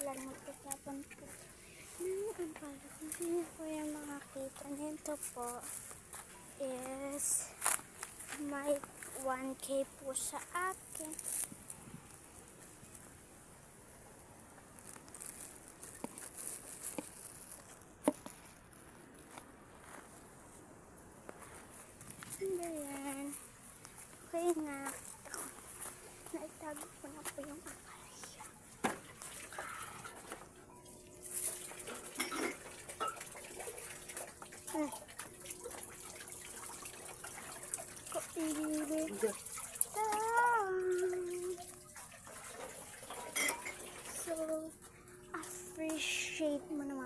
lang magtatapon po ng ampalok. Hindi po yung makakita nito po is may 1K po sa akin. Ano yan? Okay nga. Naitago ko na po yung ampalaya. So, appreciate mo naman